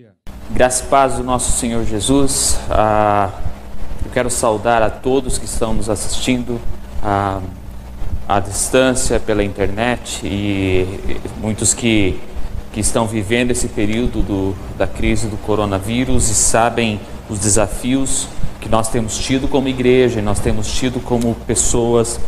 dia. Graça e paz do nosso Senhor Jesus. Eu quero saudar a todos que estão nos assistindo à distância, pela internet, e muitos que estão vivendo esse período da crise do coronavírus e sabem os desafios que nós temos tido como igreja, e nós temos tido como pessoas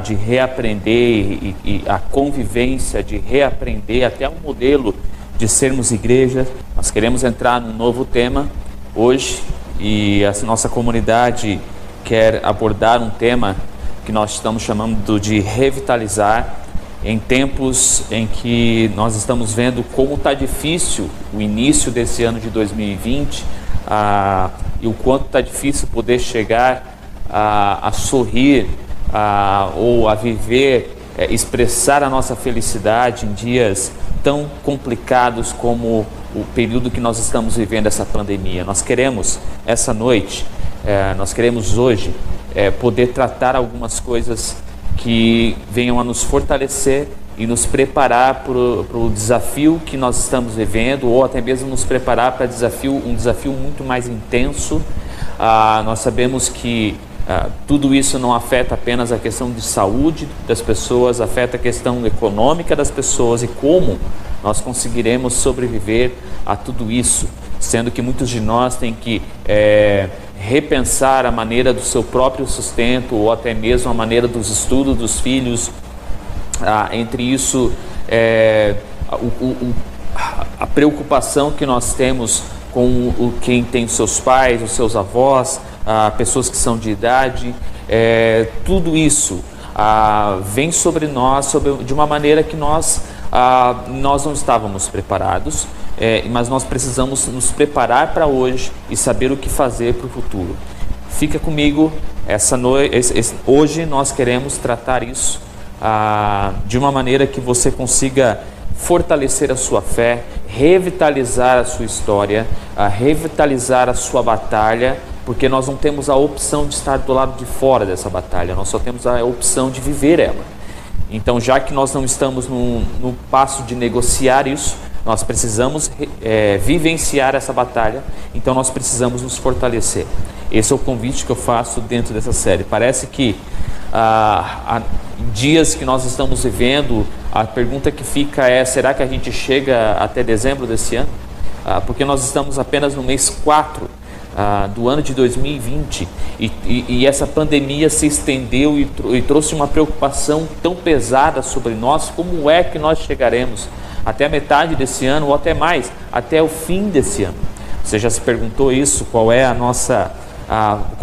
de reaprender e a convivência, de reaprender até um modelo de sermos igreja. Nós queremos entrar num novo tema hoje, e a nossa comunidade quer abordar um tema que nós estamos chamando de revitalizar, em tempos em que nós estamos vendo como está difícil o início desse ano de 2020, e o quanto está difícil poder chegar a sorrir, ou a viver, expressar a nossa felicidade em dias tão complicados como o período que nós estamos vivendo, essa pandemia. Nós queremos essa noite, nós queremos hoje poder tratar algumas coisas que venham a nos fortalecer e nos preparar para o desafio que nós estamos vivendo, ou até mesmo nos preparar para um desafio muito mais intenso. Nós sabemos que tudo isso não afeta apenas a questão de saúde das pessoas, afeta a questão econômica das pessoas, e como nós conseguiremos sobreviver a tudo isso, sendo que muitos de nós têm que repensar a maneira do seu próprio sustento, ou até mesmo a maneira dos estudos dos filhos. Entre isso, a preocupação que nós temos com quem tem seus pais, os seus avós, pessoas que são de idade, tudo isso vem sobre nós de uma maneira que nós não estávamos preparados, mas nós precisamos nos preparar para hoje e saber o que fazer para o futuro. Fica comigo essa noite. Hoje nós queremos tratar isso de uma maneira que você consiga fortalecer a sua fé, revitalizar a sua história, revitalizar a sua batalha, porque nós não temos a opção de estar do lado de fora dessa batalha, nós só temos a opção de viver ela. Então, já que nós não estamos no passo de negociar isso, nós precisamos vivenciar essa batalha, então nós precisamos nos fortalecer. Esse é o convite que eu faço dentro dessa série. Parece que há dias que nós estamos vivendo, a pergunta que fica é: será que a gente chega até dezembro desse ano? Porque nós estamos apenas no mês 4 do ano de 2020, e essa pandemia se estendeu e trouxe uma preocupação tão pesada sobre nós. Como é que nós chegaremos até a metade desse ano, ou até mais, até o fim desse ano? Você já se perguntou isso? Qual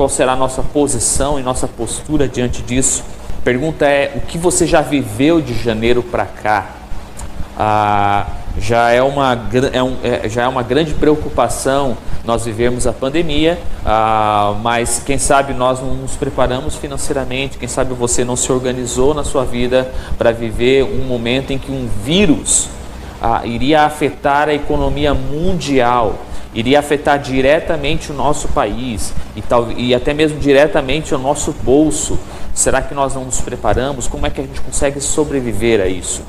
será a nossa posição e nossa postura diante disso? A pergunta é: o que você já viveu de janeiro para cá? Já é uma grande preocupação nós vivemos a pandemia, mas quem sabe nós não nos preparamos financeiramente, quem sabe você não se organizou na ssua vida para viver um momento em que um vírus iria afetar a economia mundial, iria afetar diretamente o nosso país e até mesmo diretamente o nosso bolso. Será que nós não nos preparamos? Como é que a gente consegue sobreviver a isso?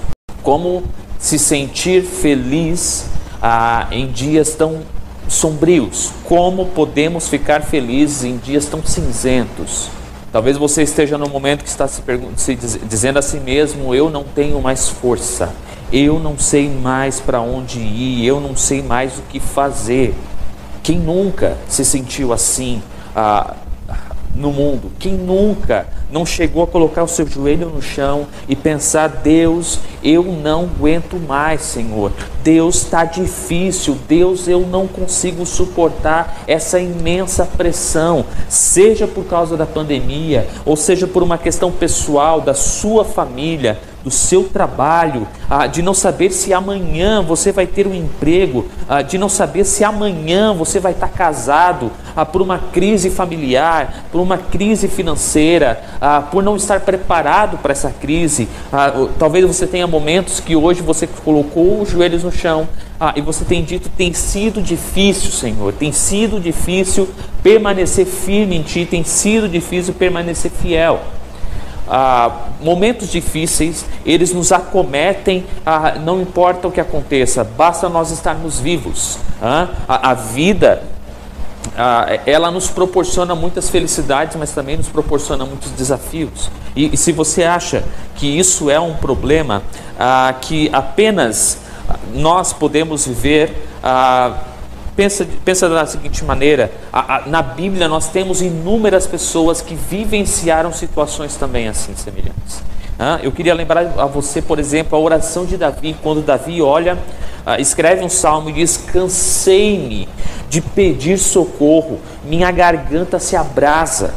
Como se sentir feliz em dias tão sombrios? Como podemos ficar felizes em dias tão cinzentos? Talvez você esteja no momento que está dizendo a si mesmo: eu não tenho mais força, eu não sei mais para onde ir, eu não sei mais o que fazer. Quem nunca se sentiu assim no mundo? Quem nunca não chegou a colocar o seu joelho no chão e pensar: Deus, eu não aguento mais, Senhor, Deus, está difícil, Deus, eu não consigo suportar essa imensa pressão, seja por causa da pandemia, ou seja por uma questão pessoal, da sua família, do seu trabalho, de não saber se amanhã você vai ter um emprego, de não saber se amanhã você vai estar casado, por uma crise familiar, por uma crise financeira, por não estar preparado para essa crise. Talvez você tenha momentos que hoje você colocou os joelhos no chão e você tem dito: tem sido difícil, Senhor, tem sido difícil permanecer firme em Ti, tem sido difícil permanecer fiel. momentos difíceis, eles nos acometem, não importa o que aconteça, basta nós estarmos vivos. A vida, ela nos proporciona muitas felicidades, mas também nos proporciona muitos desafios. E se você acha que isso é um problema, que apenas nós podemos viver, pensa da seguinte maneira: na Bíblia nós temos inúmeras pessoas que vivenciaram situações também assim semelhantes. Eu queria lembrar a você, por exemplo, a oração de Davi, quando Davi escreve um salmo e diz: cansei-me de pedir socorro, minha garganta se abrasa,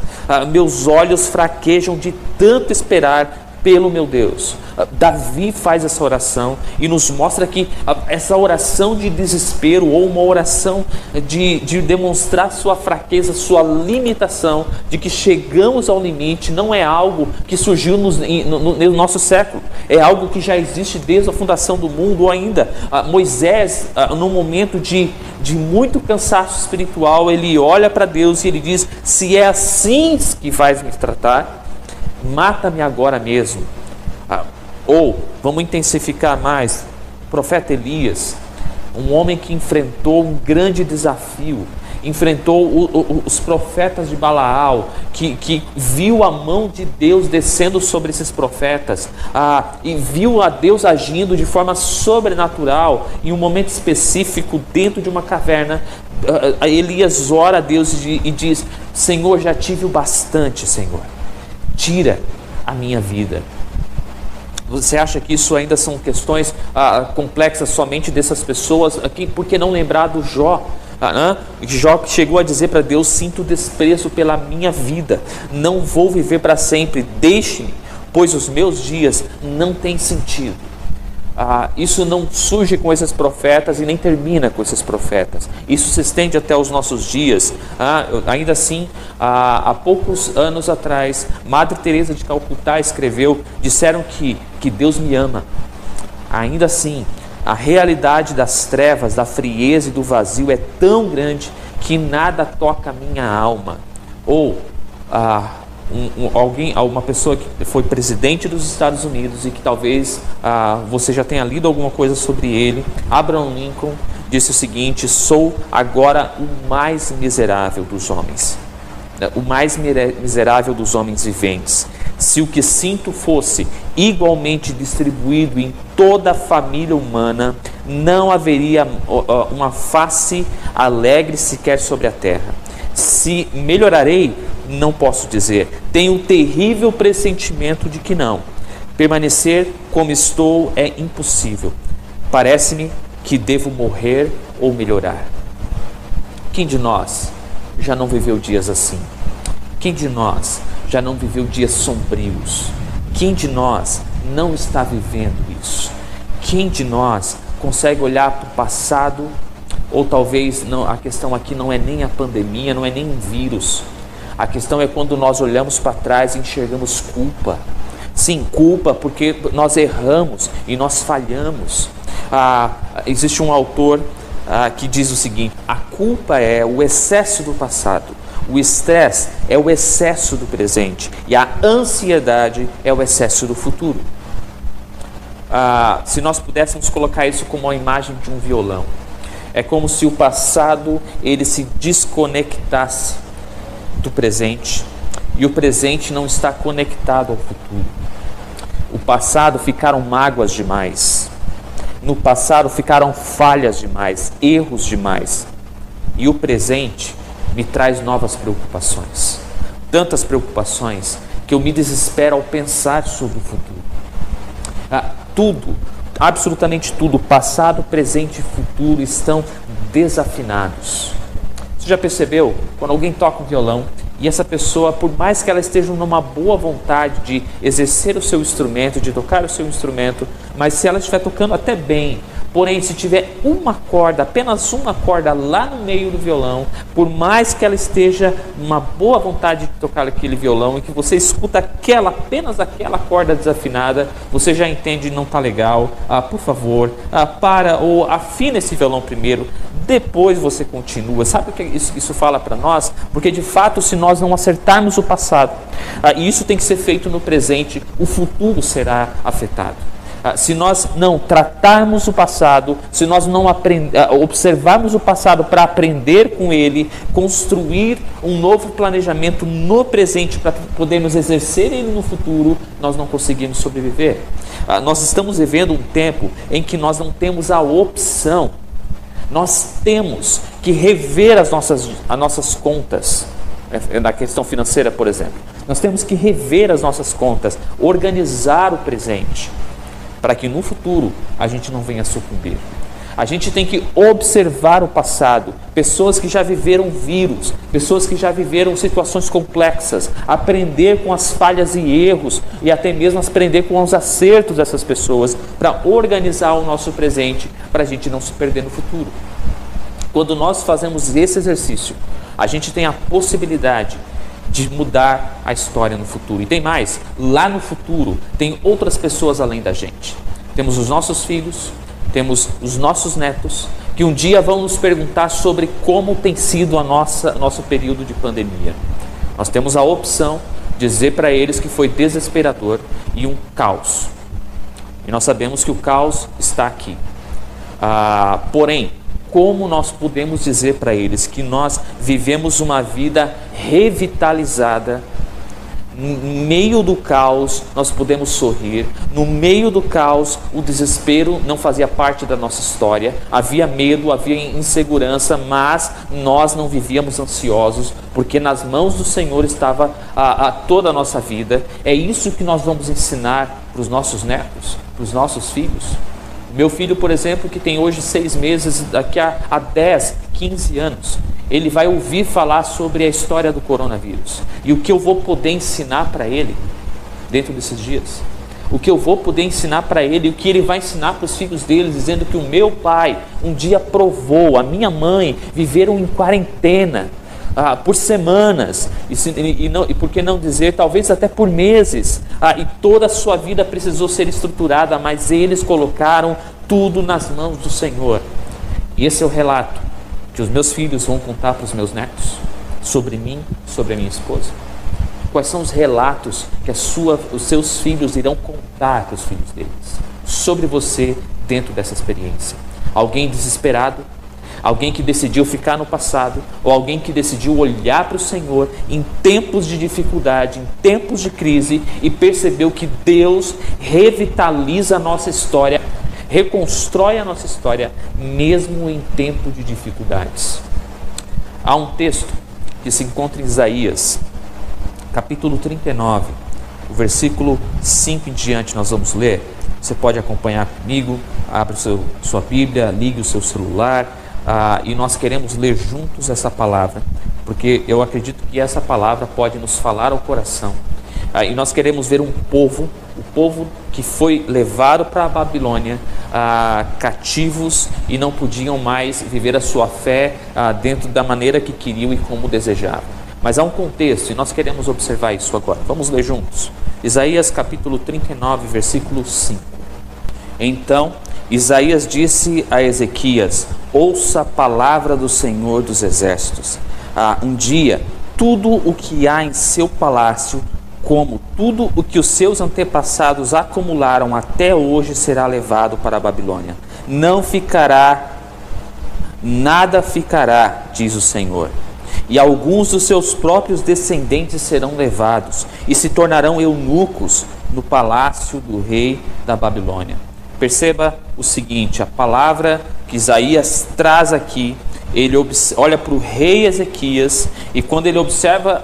meus olhos fraquejam de tanto esperar pelo meu Deus. Davi faz essa oração e nos mostra que essa oração de desespero, ou uma oração de demonstrar sua fraqueza, sua limitação, de que chegamos ao limite, não é algo que surgiu no nosso século, é algo que já existe desde a fundação do mundo. Ou ainda, Moisés, num momento de muito cansaço espiritual, ele olha para Deus e ele diz: se é assim que vais me tratar, mata-me agora mesmo. Ou, vamos intensificar mais, o profeta Elias, um homem que enfrentou um grande desafio, enfrentou os profetas de Balaal, que viu a mão de Deus descendo sobre esses profetas, e viu a Deus agindo de forma sobrenatural, em um momento específico, dentro de uma caverna. Elias ora a Deus e diz: Senhor, já tive o bastante, Senhor, tira a minha vida. Você acha que isso ainda são questões complexas somente dessas pessoas? Por que não lembrar do Jó? Jó que chegou a dizer para Deus: sinto desprezo pela minha vida, não vou viver para sempre, deixe-me, pois os meus dias não têm sentido. Isso não surge com esses profetas e nem termina com esses profetas. Isso se estende até os nossos dias. Ainda assim, há poucos anos atrás, Madre Teresa de Calcutá escreveu: disseram que Deus me ama. Ainda assim, a realidade das trevas, da frieza e do vazio é tão grande que nada toca a minha alma. Ou uma pessoa que foi presidente dos Estados Unidos e que talvez você já tenha lido alguma coisa sobre ele, Abraham Lincoln, disse o seguinte: sou agora o mais miserável dos homens, o mais miserável dos homens viventes. Se o que sinto fosse igualmente distribuído em toda a família humana, não haveria uma face alegre sequer sobre a terra. Se melhorarei, não posso dizer. Tenho um terrível pressentimento de que não. Permanecer como estou é impossível. Parece-me que devo morrer ou melhorar. Quem de nós já não viveu dias assim? Quem de nós já não viveu dias sombrios? Quem de nós não está vivendo isso? Quem de nós consegue olhar para o passado? Ou talvez não, a questão aqui não é nem a pandemia, não é nem um vírus. A questão é quando nós olhamos para trás e enxergamos culpa. Sim, culpa porque nós erramos e nós falhamos. Existe um autor que diz o seguinte: a culpa é o excesso do passado, o estresse é o excesso do presente e a ansiedade é o excesso do futuro. Se nós pudéssemos colocar isso como uma imagem de um violão, é como se o passado ele se desconectasse do presente e o presente não está conectado ao futuro. O passado ficaram mágoas demais, no passado ficaram falhas demais, erros demais, e o presente me traz novas preocupações, tantas preocupações que eu me desespero ao pensar sobre o futuro. Tudo, absolutamente tudo, passado, presente e futuro estão desafinados. Você já percebeu quando alguém toca um violão e essa pessoa, por mais que ela esteja numa boa vontade de exercer o seu instrumento, de tocar o seu instrumento, mas se ela estiver tocando até bem, porém se tiver uma corda, apenas uma corda lá no meio do violão, por mais que ela esteja numa boa vontade de tocar aquele violão e que você escuta apenas aquela corda desafinada, você já entende que não está legal. Por favor, para ou afina esse violão primeiro, depois você continua. Sabe o que isso fala para nós? Porque de fato, se nós não acertarmos o passado, e isso tem que ser feito no presente, o futuro será afetado. Se nós não tratarmos o passado, se nós não observarmos o passado para aprender com ele, construir um novo planejamento no presente para podermos exercer ele no futuro, nós não conseguimos sobreviver. Nós estamos vivendo um tempo em que nós não temos a opção. Nós temos que rever as nossas contas, na questão financeira, por exemplo. Nós temos que rever as nossas contas, organizar o presente, para que no futuro a gente não venha sucumbir. A gente tem que observar o passado, pessoas que já viveram vírus, pessoas que já viveram situações complexas, aprender com as falhas e erros e até mesmo aprender com os acertos dessas pessoas para organizar o nosso presente, para a gente não se perder no futuro. Quando nós fazemos esse exercício, a gente tem a possibilidade de mudar a história no futuro. E tem mais, lá no futuro tem outras pessoas além da gente. Temos os nossos filhos, temos os nossos netos, que um dia vão nos perguntar sobre como tem sido nosso período de pandemia. Nós temos a opção de dizer para eles que foi desesperador e um caos. E nós sabemos que o caos está aqui. Porém, como nós podemos dizer para eles que nós vivemos uma vida revitalizada? No meio do caos nós podemos sorrir, no meio do caos o desespero não fazia parte da nossa história, havia medo, havia insegurança, mas nós não vivíamos ansiosos, porque nas mãos do Senhor estava toda a nossa vida. É isso que nós vamos ensinar para os nossos netos, para os nossos filhos. Meu filho, por exemplo, que tem hoje 6 meses, daqui a 10, 15 anos, ele vai ouvir falar sobre a história do coronavírus. E o que eu vou poder ensinar para ele dentro desses dias? O que eu vou poder ensinar para ele, o que ele vai ensinar para os filhos deles, dizendo que o meu pai um dia provou, a minha mãe viveram em quarentena por semanas, e por que não dizer, talvez até por meses, e toda a sua vida precisou ser estruturada, mas eles colocaram tudo nas mãos do Senhor. E esse é o relato que os meus filhos vão contar para os meus netos, sobre mim, sobre a minha esposa. Quais são os relatos que os seus filhos irão contar para os filhos deles, sobre você dentro dessa experiência? Alguém desesperado? Alguém que decidiu ficar no passado, ou alguém que decidiu olhar para o Senhor em tempos de dificuldade, em tempos de crise, e percebeu que Deus revitaliza a nossa história, reconstrói a nossa história, mesmo em tempo de dificuldades. Há um texto que se encontra em Isaías, capítulo 39, o versículo 5 em diante nós vamos ler. Você pode acompanhar comigo, abre sua Bíblia, ligue o seu celular, e nós queremos ler juntos essa palavra, porque eu acredito que essa palavra pode nos falar ao coração. E nós queremos ver o povo que foi levado para a Babilônia, cativos, e não podiam mais viver a sua fé dentro da maneira que queriam e como desejavam. Mas há um contexto e nós queremos observar isso agora. Vamos ler juntos. Isaías capítulo 39, versículo 5. Então Isaías disse a Ezequias: ouça a palavra do Senhor dos Exércitos. Um dia, tudo o que há em seu palácio, como tudo o que os seus antepassados acumularam até hoje, será levado para a Babilônia. Nada ficará, diz o Senhor. E alguns dos seus próprios descendentes serão levados e se tornarão eunucos no palácio do rei da Babilônia. Perceba o seguinte, a palavra que Isaías traz aqui, ele olha para o rei Ezequias, e quando ele observa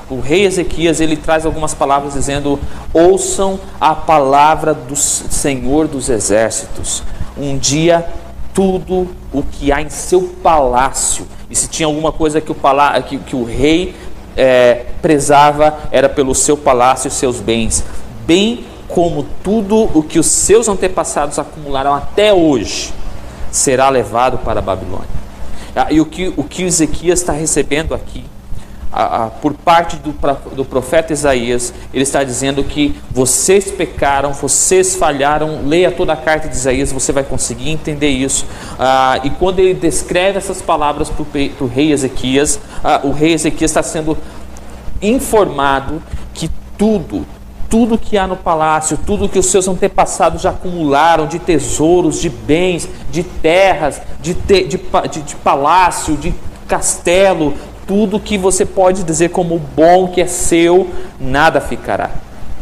o rei Ezequias, ele traz algumas palavras dizendo: ouçam a palavra do Senhor dos Exércitos. Um dia, tudo o que há em seu palácio, e se tinha alguma coisa que o rei prezava, era pelo seu palácio e seus bens, bem como tudo o que os seus antepassados acumularam até hoje, será levado para a Babilônia. E o que Ezequias está recebendo aqui, por parte do profeta Isaías, ele está dizendo que vocês pecaram, vocês falharam. Leia toda a carta de Isaías, você vai conseguir entender isso. E quando ele descreve essas palavras para o rei Ezequias, o rei Ezequias está sendo informado que tudo que há no palácio, tudo que os seus antepassados já acumularam de tesouros, de bens, de terras, de palácio, de castelo, tudo que você pode dizer como bom que é seu, nada ficará,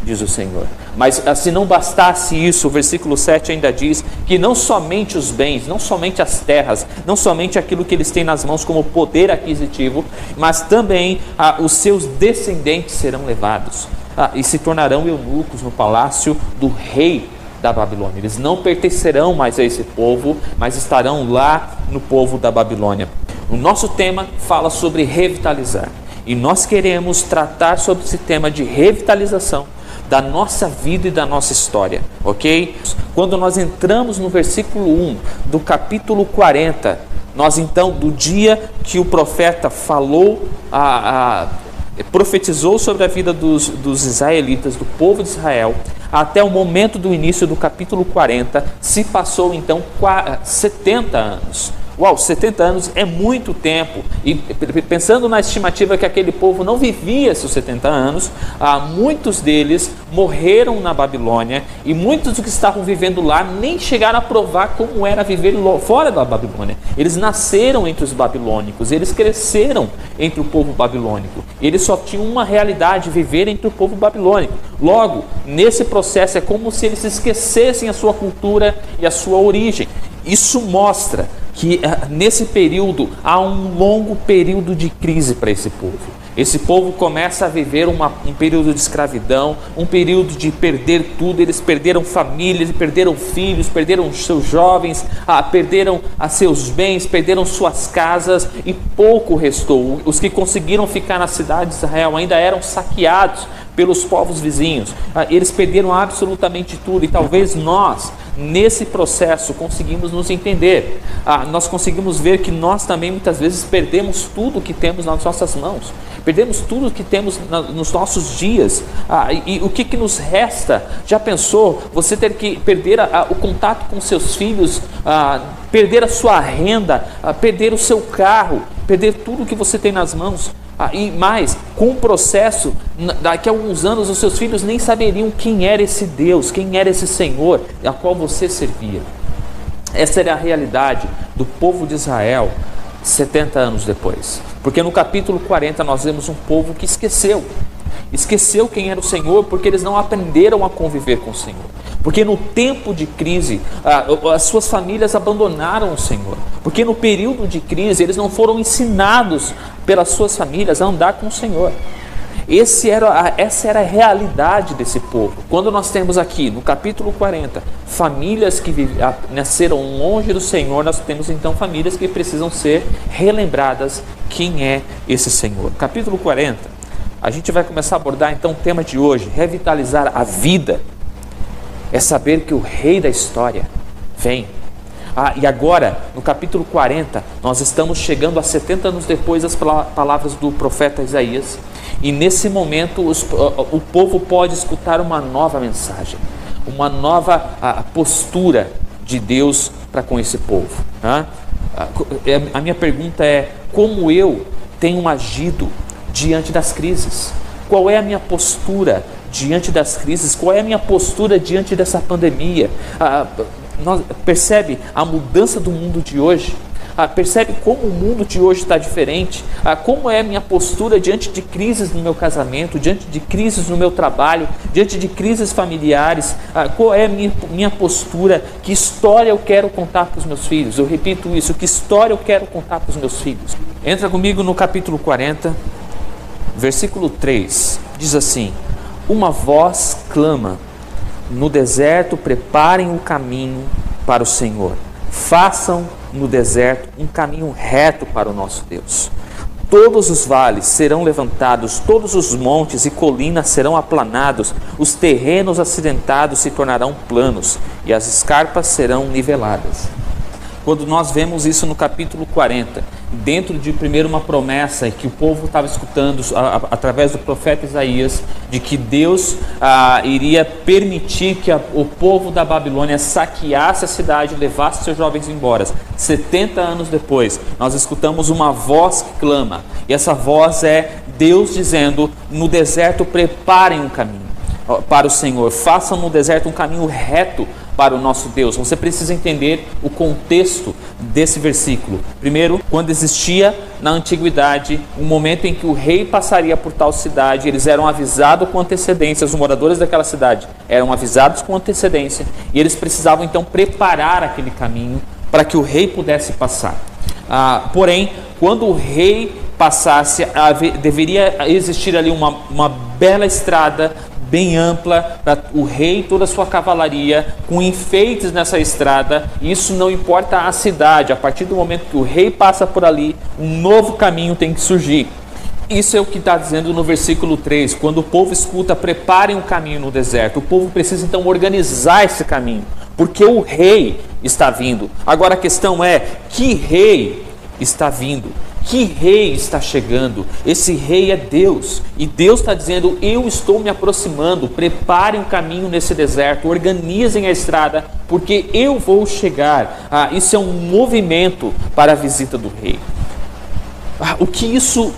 diz o Senhor. Mas se não bastasse isso, o versículo 7 ainda diz que não somente os bens, não somente as terras, não somente aquilo que eles têm nas mãos como poder aquisitivo, mas também os seus descendentes serão levados e se tornarão eunucos no palácio do rei da Babilônia. Eles não pertencerão mais a esse povo, mas estarão lá no povo da Babilônia. O nosso tema fala sobre revitalizar, e nós queremos tratar sobre esse tema de revitalização da nossa vida e da nossa história, ok? Quando nós entramos no versículo 1 do capítulo 40, nós então, do dia que o profeta falou, profetizou sobre a vida dos israelitas, do povo de Israel, até o momento do início do capítulo 40, se passou então 70 anos. Uau, 70 anos é muito tempo, e pensando na estimativa que aquele povo não vivia esses 70 anos, muitos deles morreram na Babilônia, e muitos que estavam vivendo lá nem chegaram a provar como era viver fora da Babilônia. Eles nasceram entre os babilônicos, eles cresceram entre o povo babilônico, eles só tinham uma realidade: viver entre o povo babilônico. Logo, nesse processo é como se eles esquecessem a sua cultura e a sua origem. Isso mostra que nesse período há um longo período de crise para esse povo. Esse povo começa a viver um período de escravidão, um período de perder tudo. Eles perderam famílias, perderam filhos, perderam seus jovens, perderam seus bens, perderam suas casas, e pouco restou. Os que conseguiram ficar na cidade de Israel ainda eram saqueados pelos povos vizinhos. Eles perderam absolutamente tudo, e talvez nós, nesse processo, conseguimos nos entender. Nós conseguimos ver que nós também muitas vezes perdemos tudo que temos nas nossas mãos, perdemos tudo que temos nos nossos dias, e o que nos resta? Já pensou você ter que perder o contato com seus filhos, perder a sua renda, perder o seu carro, perder tudo que você tem nas mãos? E mais, com o processo, daqui a alguns anos os seus filhos nem saberiam quem era esse Deus, quem era esse Senhor a qual você servia. Essa era a realidade do povo de Israel 70 anos depois. Porque no capítulo 40 nós vemos um povo que esqueceu quem era o Senhor, porque eles não aprenderam a conviver com o Senhor. Porque no tempo de crise, as suas famílias abandonaram o Senhor. Porque no período de crise, eles não foram ensinados pelas suas famílias a andar com o Senhor. Essa era a realidade desse povo. Quando nós temos aqui, no capítulo 40, famílias que nasceram longe do Senhor, nós temos então famílias que precisam ser relembradas quem é esse Senhor. Capítulo 40, a gente vai começar a abordar então o tema de hoje: revitalizar a vida. É saber que o Rei da história vem. E agora, no capítulo 40, nós estamos chegando a 70 anos depois das palavras do profeta Isaías. E nesse momento o povo pode escutar uma nova mensagem, uma nova postura de Deus para com esse povo. A minha pergunta é: como eu tenho agido diante das crises? Qual é a minha postura diante das crises? Qual é a minha postura diante dessa pandemia? Percebe a mudança do mundo de hoje? Percebe como o mundo de hoje está diferente? Como é a minha postura diante de crises no meu casamento, diante de crises no meu trabalho, diante de crises familiares? Qual é a minha postura? Que história eu quero contar para os meus filhos? Eu repito isso: que história eu quero contar para os meus filhos? Entra comigo no capítulo 40, versículo 3, diz assim: uma voz clama no deserto, preparem o caminho para o Senhor, façam no deserto um caminho reto para o nosso Deus. Todos os vales serão levantados, todos os montes e colinas serão aplanados, os terrenos acidentados se tornarão planos e as escarpas serão niveladas. Quando nós vemos isso no capítulo 40, dentro de primeiro uma promessa que o povo estava escutando através do profeta Isaías, de que Deus iria permitir que o povo da Babilônia saqueasse a cidade e levasse seus jovens embora. 70 anos depois, nós escutamos uma voz que clama, e essa voz é Deus dizendo: no deserto preparem um caminho para o Senhor, façam no deserto um caminho reto para o nosso Deus. Você precisa entender o contexto desse versículo. Primeiro, quando existia na antiguidade um momento em que o rei passaria por tal cidade, eles eram avisados com antecedência, os moradores daquela cidade eram avisados com antecedência, e eles precisavam então preparar aquele caminho para que o rei pudesse passar. Porém, quando o rei passasse, deveria existir ali uma bela estrada bem ampla, para o rei e toda a sua cavalaria, com enfeites nessa estrada. Isso não importa a cidade, a partir do momento que o rei passa por ali, um novo caminho tem que surgir. Isso é o que está dizendo no versículo 3, quando o povo escuta: preparem um caminho no deserto. O povo precisa então organizar esse caminho, porque o rei está vindo. Agora a questão é: que rei está vindo? Que rei está chegando? Esse rei é Deus, e Deus está dizendo: eu estou me aproximando, preparem um caminho nesse deserto, organizem a estrada, porque eu vou chegar. Isso é um movimento para a visita do rei. O que isso,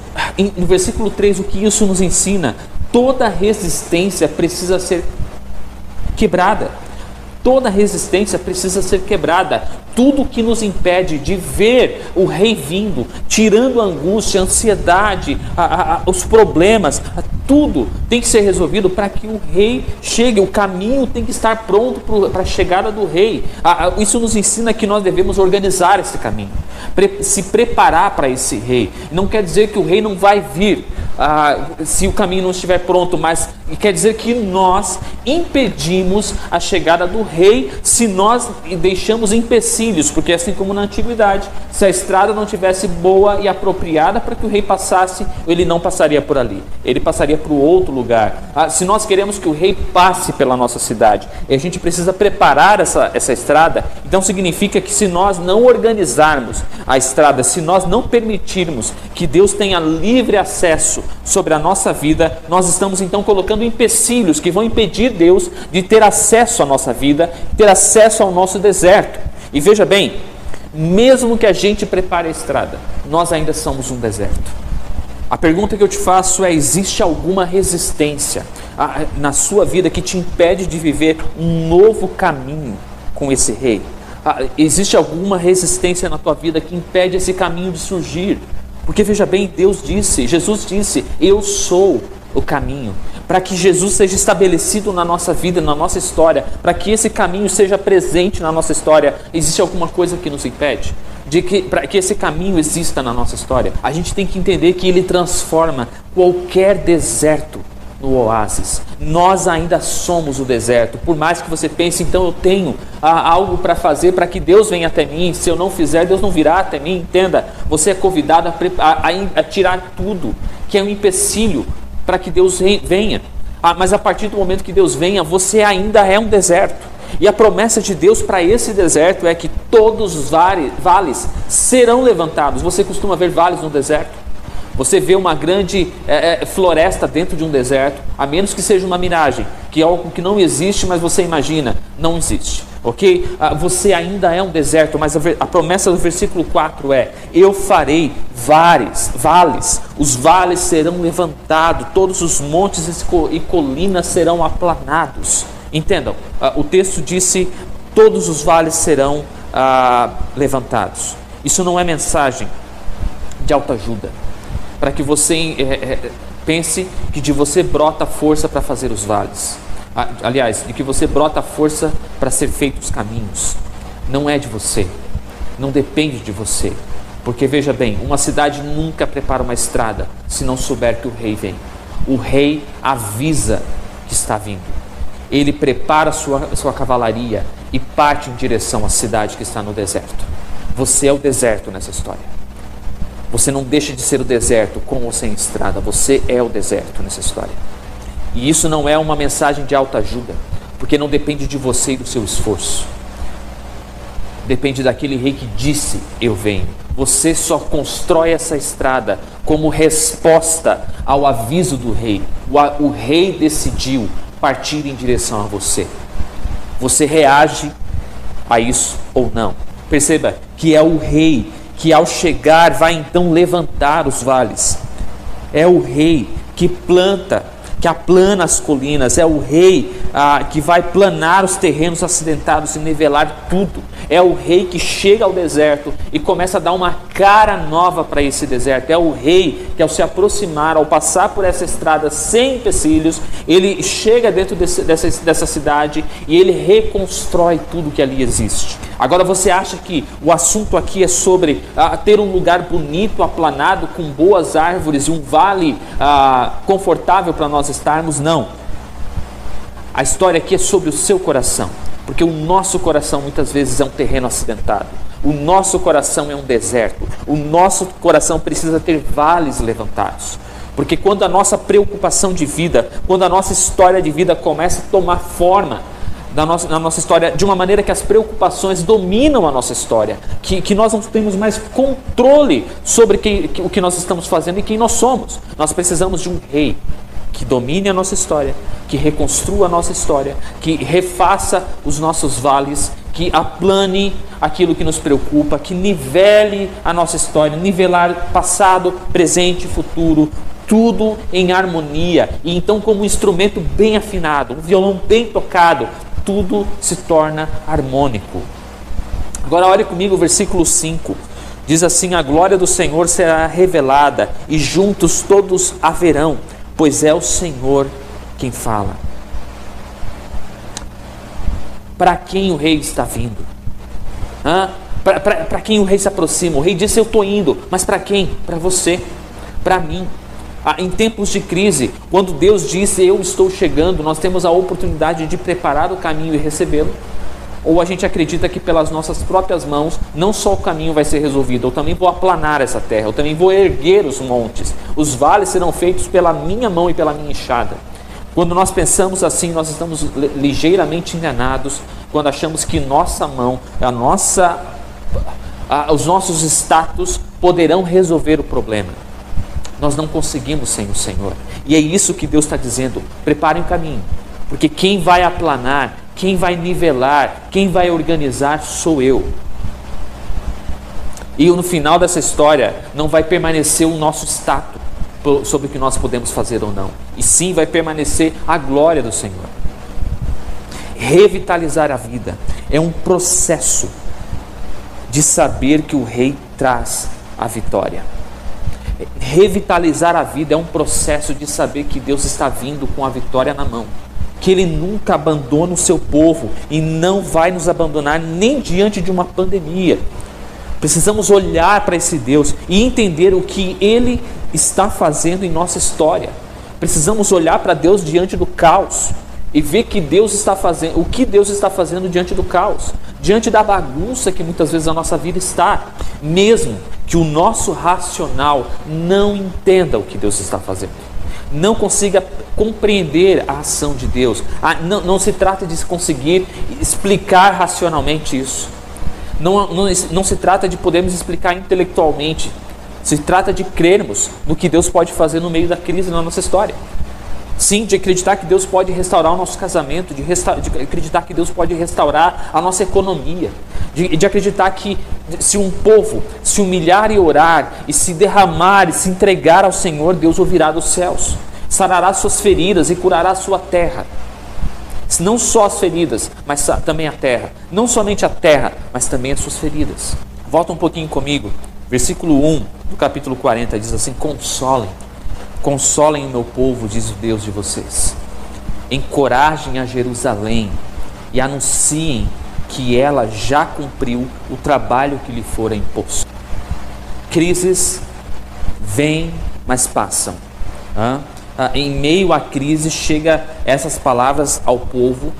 no versículo 3, o que isso nos ensina? Toda resistência precisa ser quebrada. Toda resistência precisa ser quebrada. Tudo que nos impede de ver o rei vindo, tirando a angústia, a ansiedade, os problemas, tudo tem que ser resolvido para que o rei chegue. O caminho tem que estar pronto para a chegada do rei. Isso nos ensina que nós devemos organizar esse caminho, se preparar para esse rei. Não quer dizer que o rei não vai vir se o caminho não estiver pronto, mas quer dizer que nós impedimos a chegada do rei se nós deixamos empecilhos, porque assim como na antiguidade, se a estrada não tivesse boa e apropriada para que o rei passasse, ele não passaria por ali, ele passaria para o outro lugar. Se nós queremos que o rei passe pela nossa cidade, e a gente precisa preparar essa estrada, então significa que se nós não organizarmos a estrada, se nós não permitirmos que Deus tenha livre acesso sobre a nossa vida, nós estamos então colocando empecilhos que vão impedir Deus de ter acesso à nossa vida, ter acesso ao nosso deserto. E veja bem, mesmo que a gente prepare a estrada, nós ainda somos um deserto. A pergunta que eu te faço é: existe alguma resistência na sua vida que te impede de viver um novo caminho com esse rei? Existe alguma resistência na tua vida que impede esse caminho de surgir? Porque veja bem, Jesus disse: eu sou o caminho. Para que Jesus seja estabelecido na nossa vida, na nossa história, para que esse caminho seja presente na nossa história, existe alguma coisa que nos impede? Para que esse caminho exista na nossa história, a gente tem que entender que ele transforma qualquer deserto no oásis. Nós ainda somos o deserto. Por mais que você pense: então eu tenho algo para fazer para que Deus venha até mim, se eu não fizer, Deus não virá até mim. Entenda, você é convidado a tirar tudo que é um empecilho para que Deus venha. Mas a partir do momento que Deus venha, você ainda é um deserto. E a promessa de Deus para esse deserto é que todos os vales serão levantados. Você costuma ver vales no deserto? Você vê uma grande floresta dentro de um deserto, a menos que seja uma miragem, que é algo que não existe, mas você imagina, não existe, ok? Você ainda é um deserto, mas a promessa do versículo 4 é: eu farei vales, os vales serão levantados, todos os montes e colinas serão aplanados. Entendam, o texto disse: todos os vales serão levantados. Isso não é mensagem de autoajuda, para que você pense que de você brota força para fazer os vales. Aliás, de que você brota força para ser feitos os caminhos. Não é de você, não depende de você. Porque veja bem, uma cidade nunca prepara uma estrada se não souber que o rei vem. O rei avisa que está vindo. Ele prepara sua cavalaria e parte em direção à cidade que está no deserto. Você é o deserto nessa história. Você não deixa de ser o deserto com ou sem estrada. Você é o deserto nessa história. E isso não é uma mensagem de autoajuda, porque não depende de você e do seu esforço. depende daquele rei que disse: eu venho. Você só constrói essa estrada como resposta ao aviso do rei. O rei decidiu partir em direção a você. Você reage a isso ou não? Perceba que é o rei que, ao chegar, vai então levantar os vales. É o rei que planta, que aplana as colinas. É o rei que vai planar os terrenos acidentados e nivelar tudo. É o rei que chega ao deserto e começa a dar uma cara nova para esse deserto. É o rei que, ao se aproximar, ao passar por essa estrada sem empecilhos, ele chega dentro dessa cidade e ele reconstrói tudo que ali existe. Agora, você acha que o assunto aqui é sobre ter um lugar bonito, aplanado, com boas árvores e um vale confortável para nós estarmos? Não. A história aqui é sobre o seu coração. Porque o nosso coração muitas vezes é um terreno acidentado. O nosso coração é um deserto. O nosso coração precisa ter vales levantados. Porque quando a nossa preocupação de vida, quando a nossa história de vida começa a tomar forma na nossa história, de uma maneira que as preocupações dominam a nossa história, que nós não temos mais controle sobre o que nós estamos fazendo e quem nós somos. Nós precisamos de um rei que domine a nossa história, que reconstrua a nossa história, que refaça os nossos vales, que aplane aquilo que nos preocupa, que nivele a nossa história, nivelar passado, presente e futuro, tudo em harmonia. E então, como um instrumento bem afinado, um violão bem tocado, tudo se torna harmônico. Agora olhe comigo o versículo 5. Diz assim: a glória do Senhor será revelada e juntos todos a verão, pois é o Senhor quem fala. Para quem o rei está vindo? Para quem o rei se aproxima? O rei disse: eu estou indo. Mas para quem? Para você, para mim. Em tempos de crise, quando Deus disse: eu estou chegando, nós temos a oportunidade de preparar o caminho e recebê-lo. Ou a gente acredita que pelas nossas próprias mãos, não só o caminho vai ser resolvido, eu também vou aplanar essa terra, eu também vou erguer os montes, os vales serão feitos pela minha mão e pela minha enxada. Quando nós pensamos assim, nós estamos ligeiramente enganados, quando achamos que nossa mão, os nossos status poderão resolver o problema. Nós não conseguimos sem o Senhor. E é isso que Deus está dizendo: preparem o caminho, porque quem vai aplanar, quem vai nivelar, quem vai organizar sou eu. E no final dessa história não vai permanecer o nosso status sobre o que nós podemos fazer ou não, e sim vai permanecer a glória do Senhor. Revitalizar a vida é um processo de saber que o Rei traz a vitória. Revitalizar a vida é um processo de saber que Deus está vindo com a vitória na mão, que Ele nunca abandona o seu povo e não vai nos abandonar nem diante de uma pandemia. Precisamos olhar para esse Deus e entender o que Ele está fazendo em nossa história. Precisamos olhar para Deus diante do caos e ver que Deus está fazendo, o que Deus está fazendo diante do caos, diante da bagunça que muitas vezes a nossa vida está, mesmo que o nosso racional não entenda o que Deus está fazendo, não consiga compreender a ação de Deus. Não se trata de conseguir explicar racionalmente isso, não se trata de podermos explicar intelectualmente, se trata de crermos no que Deus pode fazer no meio da crise na nossa história. Sim, de acreditar que Deus pode restaurar o nosso casamento, de acreditar que Deus pode restaurar a nossa economia, de acreditar que se um povo se humilhar e orar, e se derramar e se entregar ao Senhor, Deus ouvirá dos céus, sarará suas feridas e curará a sua terra. Não só as feridas, mas também a terra. Não somente a terra, mas também as suas feridas. Volta um pouquinho comigo. Versículo 1 do capítulo 40 diz assim: Consolem o meu povo, diz o Deus de vocês. Encorajem a Jerusalém e anunciem que ela já cumpriu o trabalho que lhe fora imposto. Crises vêm, mas passam. Em meio à crise, chega essas palavras ao povo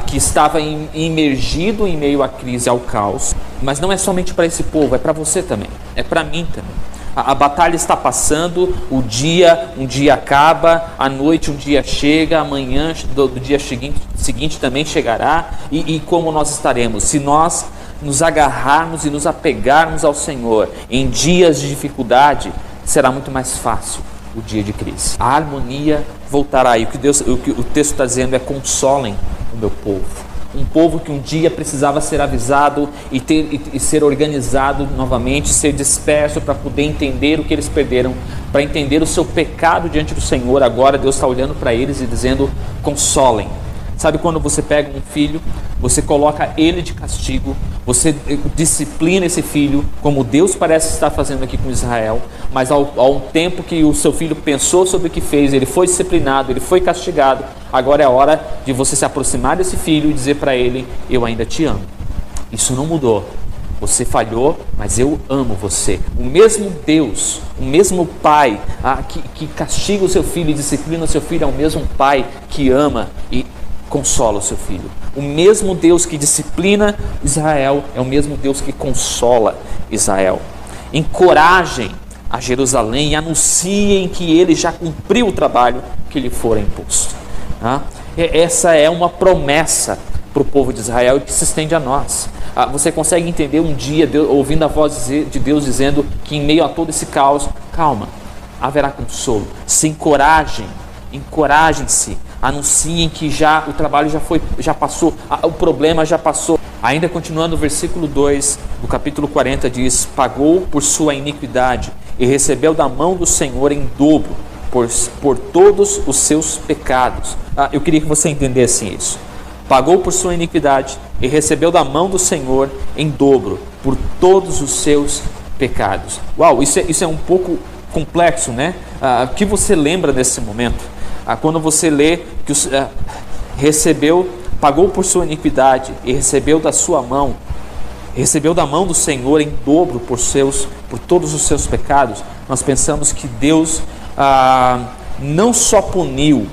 que estava imergido em meio à crise, ao caos. Mas não é somente para esse povo, é para você também, é para mim também. A batalha está passando, um dia acaba, a noite um dia chega, amanhã do dia seguinte também chegará. E como nós estaremos? Se nós nos agarrarmos e nos apegarmos ao Senhor em dias de dificuldade, será muito mais fácil o dia de crise. A harmonia voltará. E o que o texto está dizendo é: consolem o meu povo. Um povo que um dia precisava ser avisado e ser organizado novamente, ser disperso para poder entender o que eles perderam, para entender o seu pecado diante do Senhor. Agora Deus está olhando para eles e dizendo: consolem. Sabe quando você pega um filho, você coloca ele de castigo, você disciplina esse filho, como Deus parece estar fazendo aqui com Israel, mas ao tempo que o seu filho pensou sobre o que fez, ele foi disciplinado, ele foi castigado, agora é a hora de você se aproximar desse filho e dizer para ele: eu ainda te amo. Isso não mudou. Você falhou, mas eu amo você. O mesmo Deus, o mesmo Pai que castiga o seu filho e disciplina o seu filho, é o mesmo Pai que ama e consola o seu filho. O mesmo Deus que disciplina Israel é o mesmo Deus que consola Israel. Encorajem a Jerusalém e anunciem que ele já cumpriu o trabalho que lhe fora imposto. Essa é uma promessa para o povo de Israel que se estende a nós. Você consegue entender um dia ouvindo a voz de Deus dizendo que em meio a todo esse caos, calma, haverá consolo. Se encorajem-se, anunciem que o trabalho já passou, o problema já passou. Ainda continuando o versículo 2 do capítulo 40 diz: pagou por sua iniquidade e recebeu da mão do Senhor em dobro por todos os seus pecados. Eu queria que você entendesse isso. Pagou por sua iniquidade e recebeu da mão do Senhor em dobro por todos os seus pecados. Uau, isso é um pouco complexo, né? O que você lembra nesse momento? Quando você lê que pagou por sua iniquidade e recebeu da sua mão, recebeu da mão do Senhor em dobro por todos os seus pecados, nós pensamos que Deus não só puniu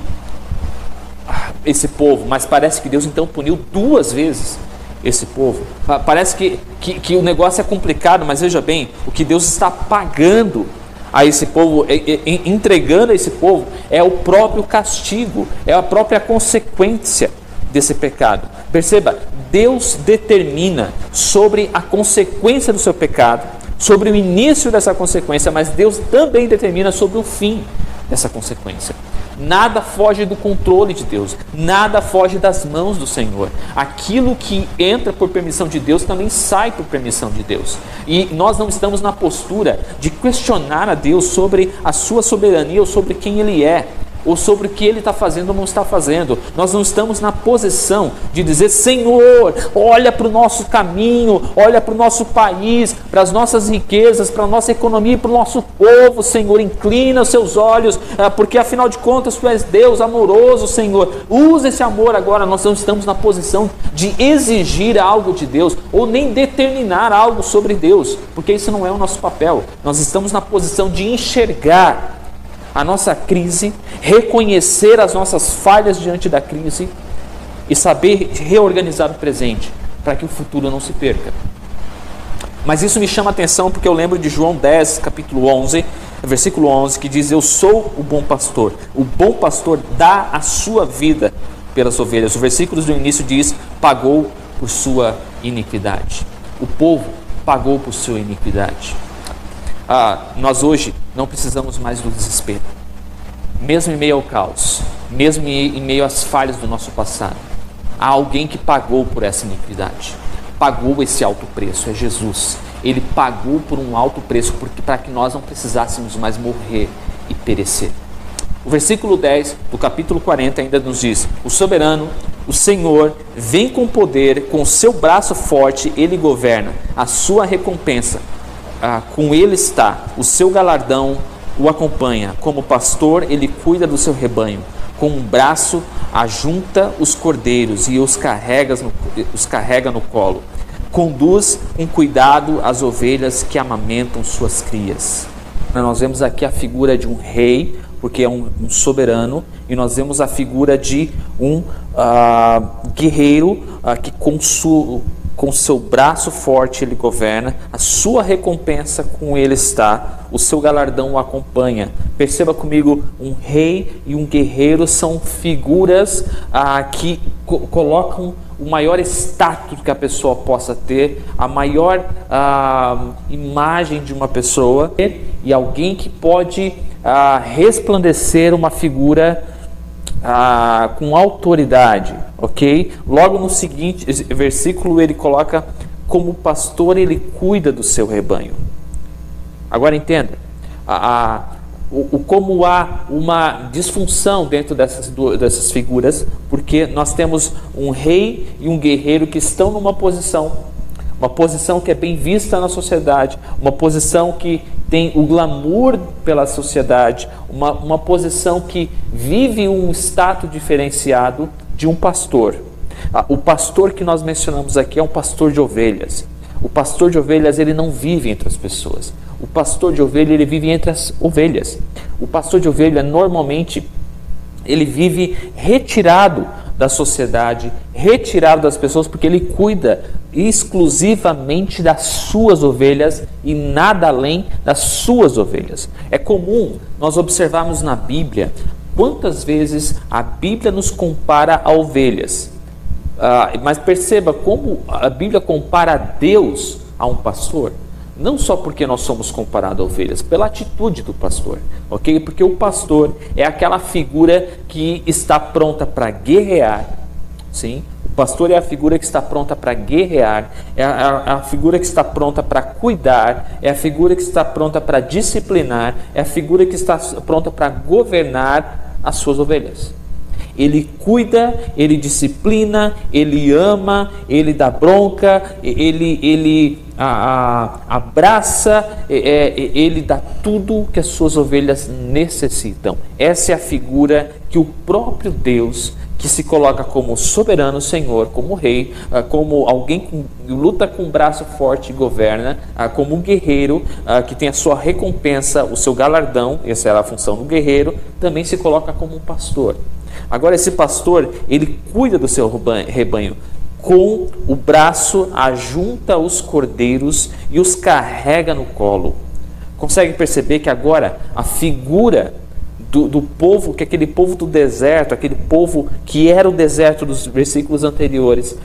esse povo, mas parece que Deus então puniu duas vezes esse povo. Parece que o negócio é complicado, mas veja bem, o que Deus está pagando a esse povo, entregando a esse povo, é o próprio castigo, é a própria consequência desse pecado. Perceba, Deus determina sobre a consequência do seu pecado, sobre o início dessa consequência, mas Deus também determina sobre o fim dessa consequência. Nada foge do controle de Deus, nada foge das mãos do Senhor. Aquilo que entra por permissão de Deus também sai por permissão de Deus. E nós não estamos na postura de questionar a Deus sobre a sua soberania ou sobre quem Ele é, ou sobre o que Ele está fazendo ou não está fazendo. Nós não estamos na posição de dizer: Senhor, olha para o nosso caminho, olha para o nosso país, para as nossas riquezas, para a nossa economia e para o nosso povo, Senhor, inclina os seus olhos, porque afinal de contas Tu és Deus amoroso, Senhor, usa esse amor agora. Nós não estamos na posição de exigir algo de Deus, ou nem determinar algo sobre Deus, porque isso não é o nosso papel. Nós estamos na posição de enxergar a nossa crise, reconhecer as nossas falhas diante da crise e saber reorganizar o presente para que o futuro não se perca. Mas isso me chama a atenção porque eu lembro de João 10, capítulo 11, versículo 11, que diz: eu sou o bom pastor. O bom pastor dá a sua vida pelas ovelhas. O versículo do início diz: pagou por sua iniquidade. O povo pagou por sua iniquidade. Nós hoje não precisamos mais do desespero. Mesmo em meio ao caos, mesmo em meio às falhas do nosso passado, há alguém que pagou por essa iniquidade, pagou esse alto preço, é Jesus. Ele pagou por um alto preço para que nós não precisássemos mais morrer e perecer. O versículo 10 do capítulo 40 ainda nos diz: o soberano, o Senhor, vem com poder, com o seu braço forte ele governa, a sua recompensa com ele está, o seu galardão o acompanha. Como pastor, ele cuida do seu rebanho. Com um braço ajunta os cordeiros e os carrega no colo. Conduz com cuidado as ovelhas que amamentam suas crias. Nós vemos aqui a figura de um rei, porque é um soberano, e nós vemos a figura de um guerreiro que com seu braço forte ele governa, a sua recompensa com ele está, o seu galardão o acompanha. Perceba comigo, um rei e um guerreiro são figuras que colocam o maior status que a pessoa possa ter, a maior imagem de uma pessoa, e alguém que pode resplandecer uma figura com autoridade, ok? Logo no seguinte versículo ele coloca: como pastor ele cuida do seu rebanho. Agora entenda, como há uma disfunção dentro dessas figuras, porque nós temos um rei e um guerreiro que estão numa posição, uma posição que é bem vista na sociedade, uma posição que tem o glamour pela sociedade, uma posição que vive um status diferenciado de um pastor. O pastor que nós mencionamos aqui é um pastor de ovelhas. O pastor de ovelhas, ele não vive entre as pessoas. O pastor de ovelha, ele vive entre as ovelhas. O pastor de ovelha, normalmente, ele vive retirado da sociedade, retirado das pessoas, porque ele cuida exclusivamente das suas ovelhas e nada além das suas ovelhas. É comum nós observarmos na Bíblia quantas vezes a Bíblia nos compara a ovelhas. Mas perceba como a Bíblia compara Deus a um pastor. Não só porque nós somos comparados a ovelhas, pela atitude do pastor, ok? Porque o pastor é aquela figura que está pronta para guerrear, sim? O pastor é a figura que está pronta para guerrear, é a figura que está pronta para cuidar, é a figura que está pronta para disciplinar, é a figura que está pronta para governar as suas ovelhas. Ele cuida, ele disciplina, ele ama, ele dá bronca, ele abraça, ele dá tudo que as suas ovelhas necessitam. Essa é a figura que o próprio Deus, que se coloca como soberano Senhor, como rei, como alguém que luta com um braço forte e governa, como um guerreiro que tem a sua recompensa, o seu galardão, essa era a função do guerreiro, também se coloca como um pastor. Agora esse pastor, ele cuida do seu rebanho, com o braço ajunta os cordeiros e os carrega no colo. Consegue perceber que agora a figura do povo, que é aquele povo do deserto, aquele povo que era o deserto dos versículos anteriores,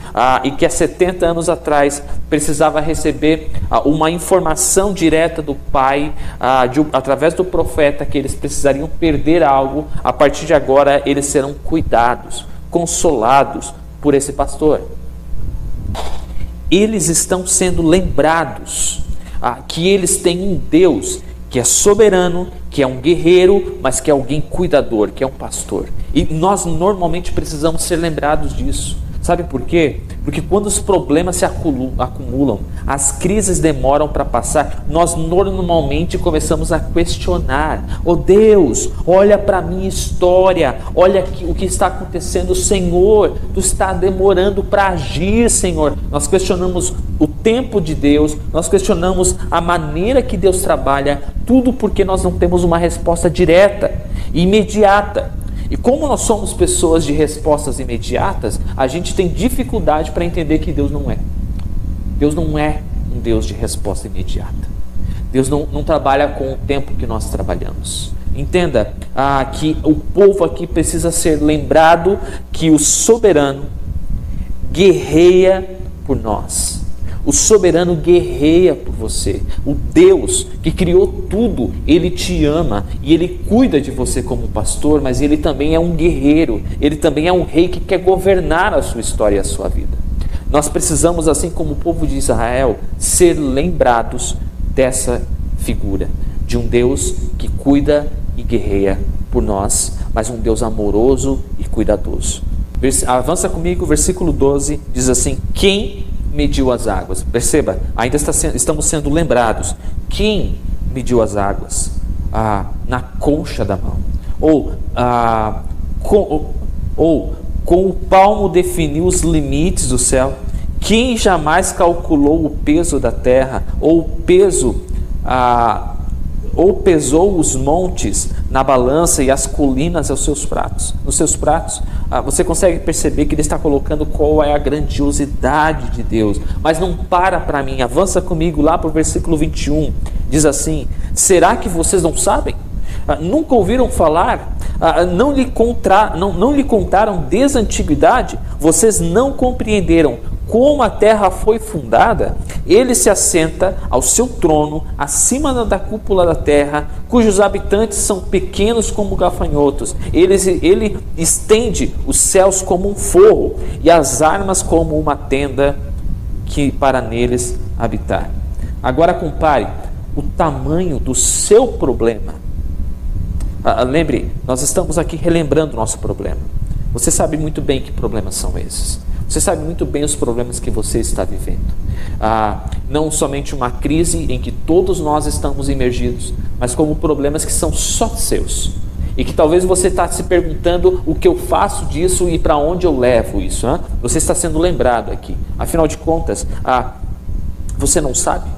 e que há 70 anos atrás precisava receber uma informação direta do Pai, através do profeta, que eles precisariam perder algo, a partir de agora eles serão cuidados, consolados por esse pastor. Eles estão sendo lembrados que eles têm um Deus que é soberano, que é um guerreiro, mas que é alguém cuidador, que é um pastor. E nós normalmente precisamos ser lembrados disso. Sabe por quê? Porque quando os problemas se acumulam, as crises demoram para passar, nós normalmente começamos a questionar: oh Deus, olha para a minha história, olha o que está acontecendo, Senhor, Tu está demorando para agir, Senhor. Nós questionamos o tempo de Deus, nós questionamos a maneira que Deus trabalha, tudo porque nós não temos uma resposta direta, imediata. E como nós somos pessoas de respostas imediatas, a gente tem dificuldade para entender que Deus não é. Deus não é um Deus de resposta imediata. Deus não trabalha com o tempo que nós trabalhamos. Entenda que o povo aqui precisa ser lembrado que o soberano guerreia por nós. O soberano guerreia por você. O Deus que criou tudo, Ele te ama e Ele cuida de você como pastor, mas Ele também é um guerreiro. Ele também é um rei que quer governar a sua história e a sua vida. Nós precisamos, assim como o povo de Israel, ser lembrados dessa figura, de um Deus que cuida e guerreia por nós, mas um Deus amoroso e cuidadoso. Avança comigo, versículo 12, diz assim: quem mediu as águas? Perceba, ainda estamos sendo lembrados. Quem mediu as águas? Na concha da mão. Com o palmo definiu os limites do céu. Quem jamais calculou o peso da terra? Ou pesou os montes na balança e as colinas nos seus pratos. Você consegue perceber que ele está colocando qual é a grandiosidade de Deus. Mas não para mim, avança comigo lá para o versículo 21, diz assim: será que vocês não sabem? Nunca ouviram falar? Não lhe contaram desde a antiguidade? Vocês não compreenderam como a terra foi fundada? Ele se assenta ao seu trono, acima da cúpula da terra, cujos habitantes são pequenos como gafanhotos. Ele estende os céus como um forro e as armas como uma tenda que para neles habitar. Agora compare o tamanho do seu problema. Lembre, nós estamos aqui relembrando o nosso problema. Você sabe muito bem que problemas são esses. Você sabe muito bem os problemas que você está vivendo. Não somente uma crise em que todos nós estamos imergidos, mas como problemas que são só seus. E que talvez você está se perguntando o que eu faço disso e para onde eu levo isso. Você está sendo lembrado aqui. Afinal de contas, você não sabe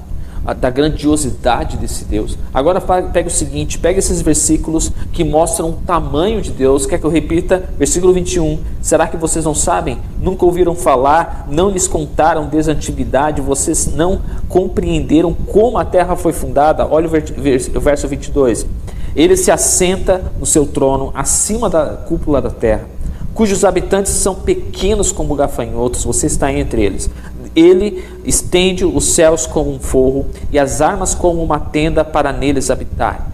da grandiosidade desse Deus. Agora pega o seguinte, pega esses versículos que mostram o tamanho de Deus. Quer que eu repita? Versículo 21. Será que vocês não sabem? Nunca ouviram falar? Não lhes contaram desde a antiguidade? Vocês não compreenderam como a terra foi fundada? Olha o verso 22. Ele se assenta no seu trono, acima da cúpula da terra, cujos habitantes são pequenos como gafanhotos. Você está entre eles. Ele estende os céus como um forro e as armas como uma tenda para neles habitar.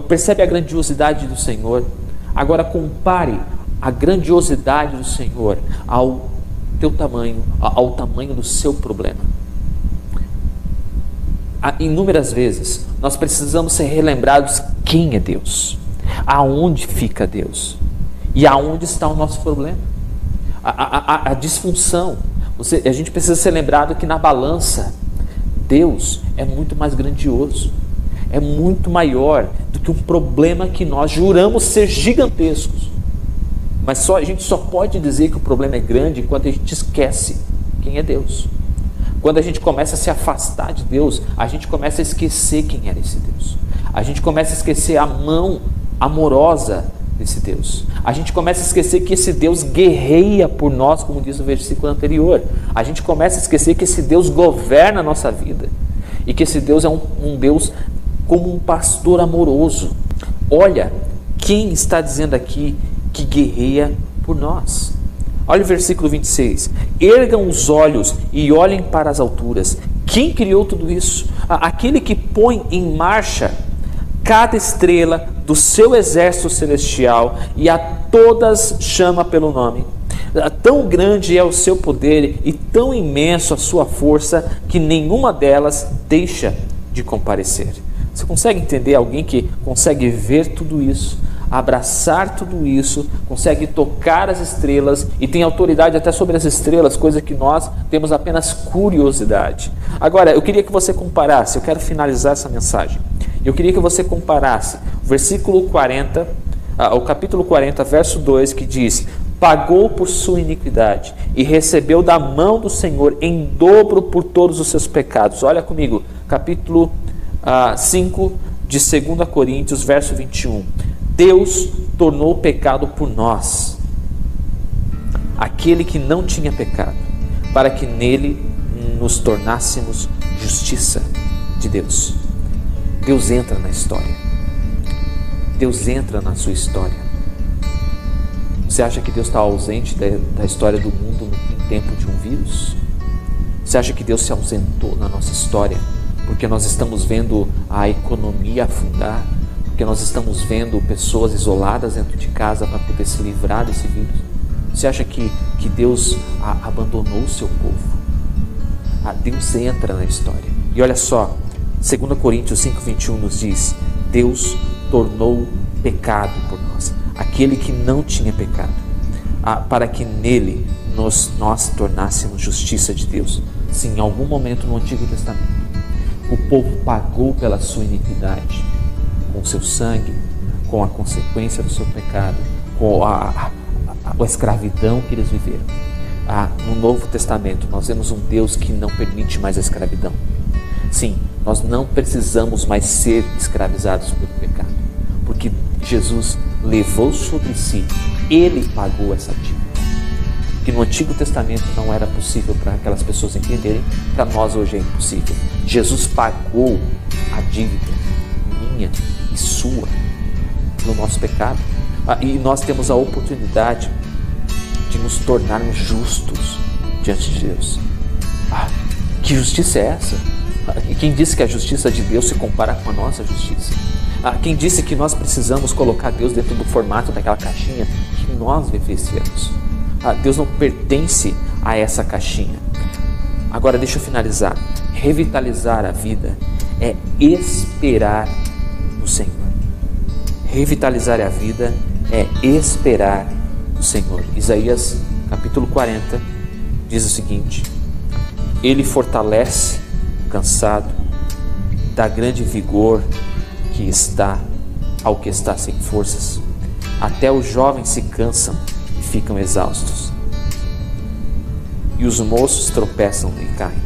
Percebe a grandiosidade do Senhor? Agora compare a grandiosidade do Senhor ao teu tamanho, ao tamanho do seu problema. Inúmeras vezes nós precisamos ser relembrados quem é Deus, aonde fica Deus e aonde está o nosso problema, a disfunção. A gente precisa ser lembrado que na balança, Deus é muito mais grandioso, é muito maior do que um problema que nós juramos ser gigantescos. Mas a gente só pode dizer que o problema é grande quando a gente esquece quem é Deus. Quando a gente começa a se afastar de Deus, a gente começa a esquecer quem era esse Deus. A gente começa a esquecer a mão amorosa desse Deus. A gente começa a esquecer que esse Deus guerreia por nós, como diz o versículo anterior. A gente começa a esquecer que esse Deus governa a nossa vida e que esse Deus é um Deus como um pastor amoroso. Olha quem está dizendo aqui que guerreia por nós. Olha o versículo 26. Ergam os olhos e olhem para as alturas. Quem criou tudo isso? Aquele que põe em marcha cada estrela do seu exército celestial e a todas chama pelo nome. Tão grande é o seu poder e tão imenso a sua força que nenhuma delas deixa de comparecer. Você consegue entender alguém que consegue ver tudo isso, abraçar tudo isso, consegue tocar as estrelas e tem autoridade até sobre as estrelas, coisa que nós temos apenas curiosidade. Agora, eu queria que você comparasse, eu quero finalizar essa mensagem. Eu queria que você comparasse o versículo 40, o capítulo 40, verso 2, que diz: pagou por sua iniquidade e recebeu da mão do Senhor em dobro por todos os seus pecados. Olha comigo, capítulo 5 de 2 Coríntios, verso 21. Deus tornou o pecado por nós, aquele que não tinha pecado, para que nele nos tornássemos justiça de Deus. Deus entra na história. Deus entra na sua história. Você acha que Deus está ausente da história do mundo em tempo de um vírus? Você acha que Deus se ausentou na nossa história porque nós estamos vendo a economia afundar? Porque nós estamos vendo pessoas isoladas dentro de casa para poder se livrar desse vírus? Você acha que Deus abandonou o seu povo? Deus entra na história. E olha só, 2 Coríntios 5:21 nos diz: Deus tornou pecado por nós, aquele que não tinha pecado, para que nele nós tornássemos justiça de Deus. Sim, em algum momento no Antigo Testamento, o povo pagou pela sua iniquidade, com o seu sangue, com a consequência do seu pecado, com a escravidão que eles viveram. No Novo Testamento nós vemos um Deus que não permite mais a escravidão. Sim, nós não precisamos mais ser escravizados pelo pecado, porque Jesus levou sobre si, Ele pagou essa dívida. Que no Antigo Testamento não era possível para aquelas pessoas entenderem, para nós hoje é impossível. Jesus pagou a dívida minha e sua pelo nosso pecado. E nós temos a oportunidade de nos tornarmos justos diante de Deus. Que justiça é essa? Quem disse que a justiça de Deus se compara com a nossa justiça? Quem disse que nós precisamos colocar Deus dentro do formato daquela caixinha que nós vivenciamos? Deus não pertence a essa caixinha. Agora deixa eu finalizar. Revitalizar a vida é esperar no Senhor. Revitalizar a vida é esperar no Senhor. Isaías capítulo 40 diz o seguinte: Ele fortalece o cansado, dá grande vigor ao que está sem forças. Até os jovens se cansam e ficam exaustos, e os moços tropeçam e caem.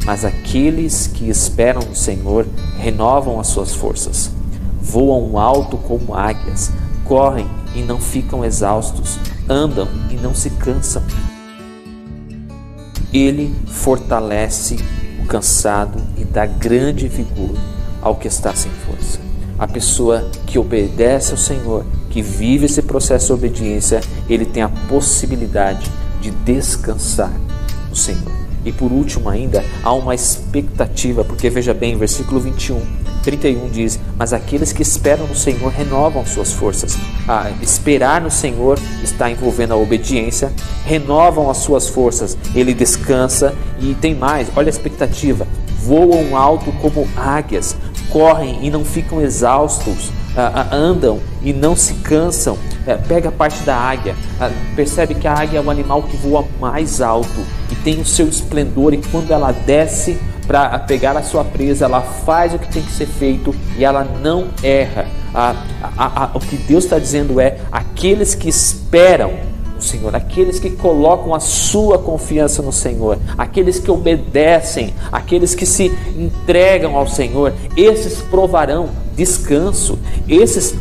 Mas aqueles que esperam no Senhor renovam as suas forças, voam alto como águias, correm e não ficam exaustos, andam e não se cansam. Ele fortalece o cansado e dá grande vigor ao que está sem força. A pessoa que obedece ao Senhor, que vive esse processo de obediência, ele tem a possibilidade de descansar no Senhor. E por último ainda, há uma expectativa, porque veja bem, versículo 31 diz: Mas aqueles que esperam no Senhor renovam suas forças. Esperar no Senhor está envolvendo a obediência, renovam as suas forças, ele descansa. E tem mais, olha a expectativa: voam alto como águias, correm e não ficam exaustos, andam e não se cansam. Pega a parte da águia, percebe que a águia é o animal que voa mais alto e tem o seu esplendor, e quando ela desce para pegar a sua presa, ela faz o que tem que ser feito e ela não erra. O que Deus está dizendo é: aqueles que esperam no Senhor, aqueles que colocam a sua confiança no Senhor, aqueles que obedecem, aqueles que se entregam ao Senhor, esses provarão descanso, esses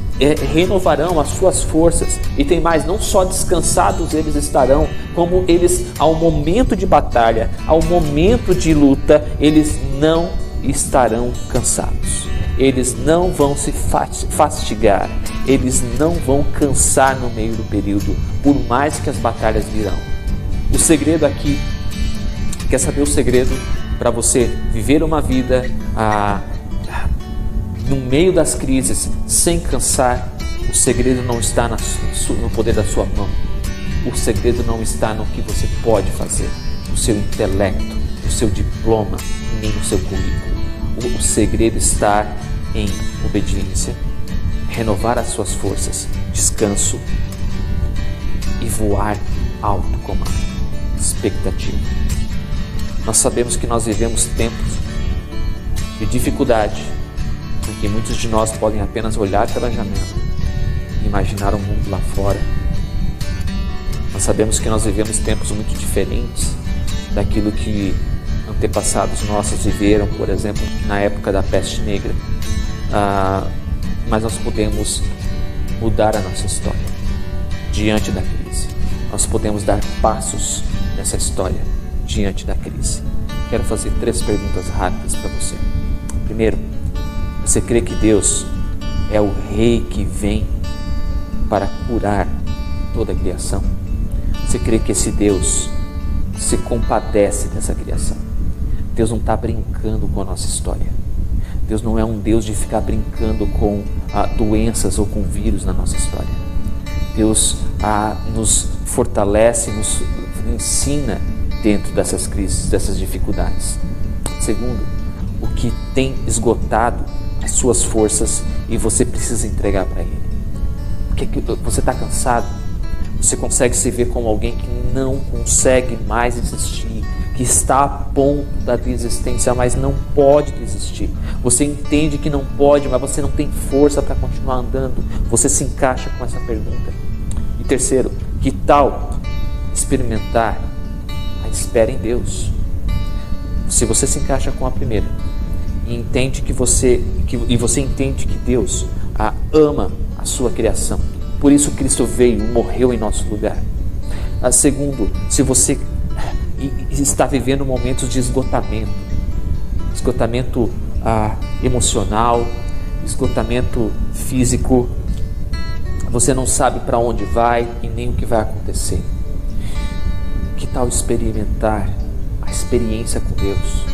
renovarão as suas forças. E tem mais, não só descansados eles estarão, como eles, ao momento de batalha, ao momento de luta, eles não estarão cansados. Eles não vão se fastigar, eles não vão cansar no meio do período, por mais que as batalhas virão. O segredo aqui, quer saber o segredo para você viver uma vida no meio das crises, sem cansar? O segredo não está no poder da sua mão. O segredo não está no que você pode fazer, no seu intelecto, no seu diploma, nem no seu currículo. O segredo está em obediência, renovar as suas forças, descanso e voar alto como a expectativa. Nós sabemos que nós vivemos tempos de dificuldade, em que muitos de nós podem apenas olhar pela janela e imaginar um mundo lá fora. Nós sabemos que nós vivemos tempos muito diferentes daquilo que antepassados nossos viveram, por exemplo, na época da peste negra. Mas nós podemos mudar a nossa história diante da crise. Nós podemos dar passos nessa história diante da crise. Quero fazer 3 perguntas rápidas para você. Primeiro, você crê que Deus é o Rei que vem para curar toda a criação? Você crê que esse Deus se compadece dessa criação? Deus não está brincando com a nossa história. Deus não é um Deus de ficar brincando com doenças ou com vírus na nossa história. Deus nos fortalece, nos ensina dentro dessas crises, dessas dificuldades. Segundo, o que tem esgotado as suas forças e você precisa entregar para Ele. Porque você está cansado, você consegue se ver como alguém que não consegue mais existir, que está a ponto da desistência, mas não pode desistir. Você entende que não pode, mas você não tem força para continuar andando. Você se encaixa com essa pergunta. E terceiro, que tal experimentar a espera em Deus? Se você se encaixa com a primeira e entende que você entende que Deus ama a sua criação, por isso Cristo veio e morreu em nosso lugar. Segundo, se você está vivendo momentos de esgotamento emocional, esgotamento físico, Você não sabe para onde vai e nem o que vai acontecer. Que tal experimentar a experiência com Deus?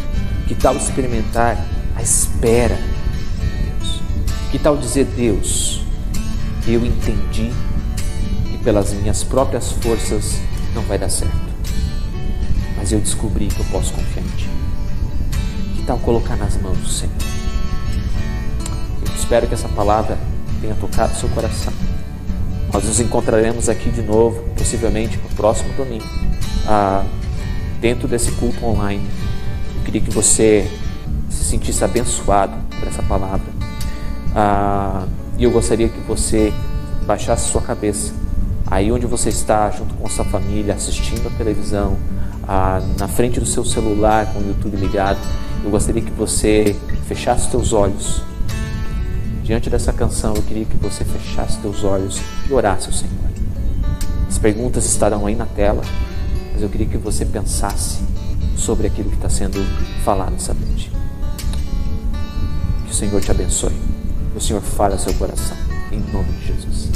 Que tal experimentar a espera de Deus? Que tal dizer: Deus, eu entendi que pelas minhas próprias forças não vai dar certo, mas eu descobri que eu posso confiar em Ti. Que tal colocar nas mãos do Senhor? Eu espero que essa palavra tenha tocado seu coração. Nós nos encontraremos aqui de novo, possivelmente no próximo domingo, dentro desse culto online. Eu queria que você se sentisse abençoado por essa palavra. E eu gostaria que você baixasse sua cabeça, aí onde você está, junto com sua família, assistindo a televisão, na frente do seu celular, com o YouTube ligado. Eu gostaria que você fechasse os teus olhos. Diante dessa canção, eu queria que você fechasse teus olhos e orasse ao Senhor. As perguntas estarão aí na tela, mas eu queria que você pensasse sobre aquilo que está sendo falado essa noite. Que o Senhor te abençoe. Que o Senhor fale ao seu coração, em nome de Jesus.